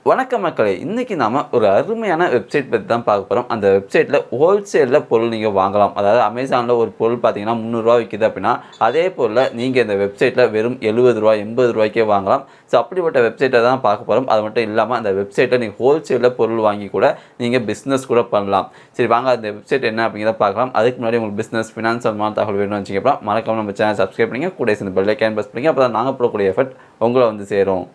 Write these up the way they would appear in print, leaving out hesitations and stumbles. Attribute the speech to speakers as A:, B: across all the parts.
A: வணக்கம் மக்களே! இன்னைக்கு நாம ஒரு அருமையான வெப்சைட் பத்தி தான் பார்க்க போறோம். அந்த வெப்சைட்ல ஹோல்சேல்ல பொருள் நீங்க வாங்கலாம். அதாவது Amazonல ஒரு பொருள் பார்த்தீங்கன்னா ரூ. 300 விக்குது அப்படின்னா, அதே பொருள நீங்க இந்த வெப்சைட்ல வெறும் ரூ. 70 ரூ. 80க்கே வாங்கலாம். ஸோ அப்படிப்பட்ட வெப்சைட்ட தான் பார்க்க போறோம். அது மட்டும் இல்லாம அந்த வெப்சைட்ல நீங்க ஹோல்சேல்ல பொருள் வாங்கி கூட நீங்க பிசினஸ் கூட பண்ணலாம். சரி வாங்க அந்த வெப்சைட் என்ன அப்படிங்கிறத பார்க்கலாம். அதுக்கு முன்னாடி உங்களுக்கு பிசினஸ், ஃபினான்ஸ் சம்பந்தமான தகவல் வேணும்னு வச்சீங்கன்னா, மறக்காம நம்ம சேனல் சப்ஸ்கிரைப் பண்ணுங்க. கூடவே சேர்ந்து பெல் ஐகான் பிரஸ் பண்ணுங்க. அப்பதான் நாங்க போடக்கூடிய எஃபர்ட் உங்கள வந்து சேரும்.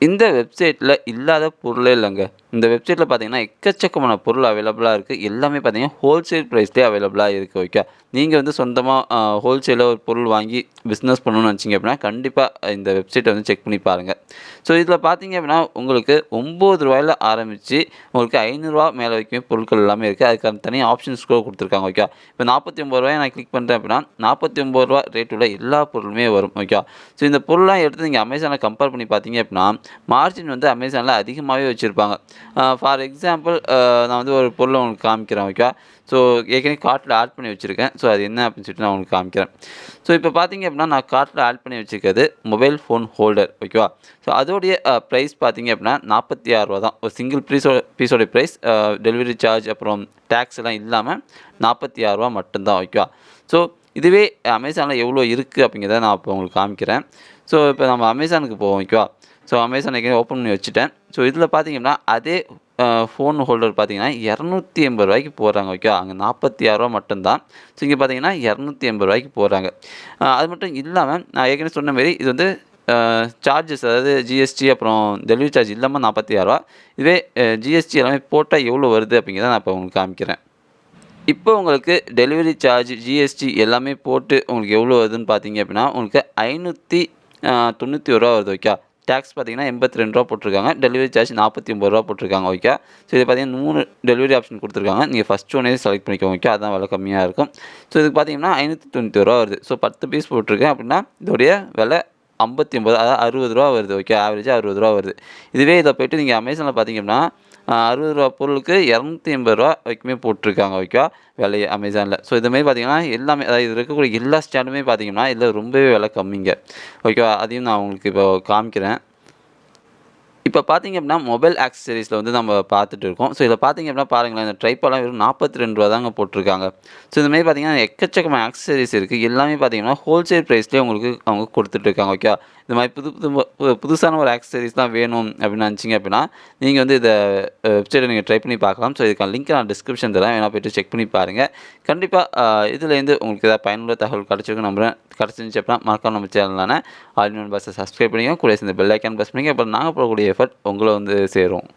A: இந்த வெப்சைட்ல இல்லாத பொருளே இல்லங்க. இந்த வெப்சைட்ல பார்த்தீங்கன்னா, எக்கச்சக்கமான பொருள் அவைலபிளா இருக்கு. எல்லாமே பார்த்தீங்கன்னா, ஹோல்சேல் பிரைஸ்லயே அவைலபிளா இருக்கு. ஓகே. நீங்க வந்து சொந்தமா ஹோல்சேல்ல ஒரு பொருள் வாங்கி பிசினஸ் பண்ணணும்னு நினச்சீங்க அப்படின்னா, கண்டிப்பா இந்த வெப்சைட்ட வந்து செக் பண்ணி பாருங்க. ஸோ இதில பார்த்தீங்க அப்படின்னா, உங்களுக்கு ரூ. 9ல ஆரம்பிச்சு உங்களுக்கு ரூ. 500 மேல வரைக்குமே பொருட்கள் எல்லாமே இருக்கு. அதுக்கான தனி ஆப்ஷன்ஸ் கூட குடுத்துருக்காங்க. ஓகே. இப்போ ரூ. 49 நான் கிளிக் பண்றேன் அப்படின்னா, ரூ. 49 ரேட் உள்ள எல்லா பொருளுமே வரும். ஓகே. ஸோ இந்த பொருள்லாம் எடுத்து நீங்க Amazonல கம்பேர் பண்ணி பார்த்தீங்க அப்படின்னா, மார்ஜின் வந்து Amazonல அதிகமாவே வச்சிருப்பாங்க. ஃபார் எக்ஸாம்பிள் நான் வந்து ஒரு பொருள உங்களுக்கு காமிக்கிறேன். ஓகே. ஸோ ஏற்கனவே கார்ட்ல ஆட் பண்ணி வச்சிருக்கேன். ஸோ அது என்ன அப்படின்னு சொல்லிட்டு நான் உங்களுக்கு காமிக்கிறேன். ஸோ இப்போ பார்த்தீங்க அப்படின்னா, நான் கார்ட்ல ஆட் பண்ணி வச்சிருக்கிறது மொபைல் ஃபோன் ஹோல்டர். ஓகேவா. ஸோ அதோடைய பிரைஸ் பார்த்தீங்க அப்படின்னா ரூ. 46 தான். ஒரு சிங்கிள் பீஸோட பிரைஸ் டெலிவரி சார்ஜ் அப்புறம் டாக்ஸ் எல்லாம் இல்லாம ரூ. 46 மட்டும் தான். ஓகேவா. ஸோ இதுவே Amazonல எவ்வளோ இருக்கு அப்படிங்கிறத நான் இப்போ உங்களுக்கு காமிக்கிறேன். ஸோ இப்போ நம்ம Amazonக்கு போவோம். ஓகேவா. ஸோ Amazon ஏற்கனவே ஓப்பன் பண்ணி வச்சுட்டேன். ஸோ இதில பார்த்தீங்கன்னா, அதே ஃபோன் ஹோல்டர் பார்த்தீங்கன்னா ரூ. 280 போடுறாங்க. ஓகே. அங்கே ரூ. 46 மட்டும் தான். ஸோ இங்கே பார்த்தீங்கன்னா ரூ. 280 போடுறாங்க. அது மட்டும் இல்லாம நான் ஏற்கனவே சொன்ன மாரி இது வந்து சார்ஜஸ் அதாவது ஜிஎஸ்டி அப்புறம் டெலிவரி சார்ஜ் இல்லாம ரூ. 46. இதுவே ஜிஎஸ்டி எல்லாமே போட்டா எவ்வளோ வருது அப்படிங்கிறத நான் இப்போ உங்களுக்கு காமிக்கிறேன். இப்போ உங்களுக்கு டெலிவரி சார்ஜ், ஜிஎஸ்டி எல்லாமே போட்டு உங்களுக்கு எவ்வளோ வருதுன்னு பார்த்தீங்க அப்படின்னா, உங்களுக்கு ரூ. 591 வருது. ஓகே. டாக்ஸ் பார்த்தீங்கன்னா ரூ. 82 போட்டிருக்காங்க. டெலிவரி சார்ஜ் ரூ. 49 போட்டிருக்காங்க. ஓகே. ஸோ இது பார்த்தீங்கன்னா 3 டெலிவரி ஆப்ஷன் குடுத்துருக்காங்க. நீங்க ஃபர்ஸ்ட் ஒன்னே செலக்ட் பண்ணிக்கோங்க. ஓகே. அதான் விலை கம்மியா இருக்கும். ஸோ இதுக்கு பார்த்தீங்கன்னா ரூ. 591 வருது. ஸோ 10 பீஸ் போட்டிருக்கேன் அப்படின்னா, இதோடைய விலை 59 அதாவது ரூ. 60 வருது. ஓகே. ஆவரேஜா ரூ. 60 வருது. இதுவே இதில போயிட்டு நீங்க Amazonல பார்த்தீங்க அப்படின்னா, ரூ. 60 பொருளுக்கு ரூ. 280 வரைக்குமே போட்டிருக்காங்க. ஓகே. விலைய Amazonல. ஸோ இது மாரி பார்த்தீங்கன்னா, எல்லாமே அதாவது இதில இருக்கக்கூடிய எல்லா ஸ்டாண்டுமே பார்த்தீங்கன்னா, இதில ரொம்பவே விலை கம்மிங்க. ஓகேவா. அதையும் நான் உங்களுக்கு இப்போ காமிக்கிறேன். இப்போ பார்த்தீங்க அப்படின்னா, மொபைல் ஆக்சஸரீஸ்ல வந்து நம்ம பார்த்துட்டு இருக்கோம். ஸோ இதில பார்த்தீங்க அப்படின்னா பாருங்களேன், இந்த ட்ரைபாட்லாம் வெறும் ரூ. 42 தாங்க போட்டிருக்காங்க. ஸோ இந்த மாரி பார்த்தீங்கன்னா, எக்கச்சக்கமான ஆக்சஸரீஸ் இருக்கு. எல்லாமே பார்த்தீங்கன்னா, ஹோல்சேல் பிரைஸ்லயே உங்களுக்கு அவங்க குடுத்துட்டு இருக்காங்க. ஓகே. இந்த மாரி புதுசான ஒரு ஆக்சஸரீஸ் தான் வேணும் அப்படின்னு நினச்சீங்க அப்படின்னா, நீங்க வந்து இத வெப்சைட்ட நீங்க ட்ரை பண்ணி பார்க்கலாம். ஸோ இதுக்கான லிங்க் நான் டிஸ்கிரிப்ஷன் தரேன். வேணா போயிட்டு செக் பண்ணி பாருங்க. கண்டிப்பா இதுலேருந்து உங்களுக்கு ஏதாவது பயனுள்ள தகவல் கிடைச்சிருக்கும்னு நம்புறேன். கிடைச்சிருந்துச்சு அப்படின்னா, மறக்காம நம்ம சேனலான ஆல் இன் ஒன் பாக்ஸை சப்ஸ்கிரைப் பண்ணிக்கோங்க. கூட சேர்ந்து பெல் ஐகான் பிரஸ் பண்ணிக்கோங்க. அப்புறம் நாங்க போடக்கூடிய எஃபர்ட் உங்கள வந்து சேரும்.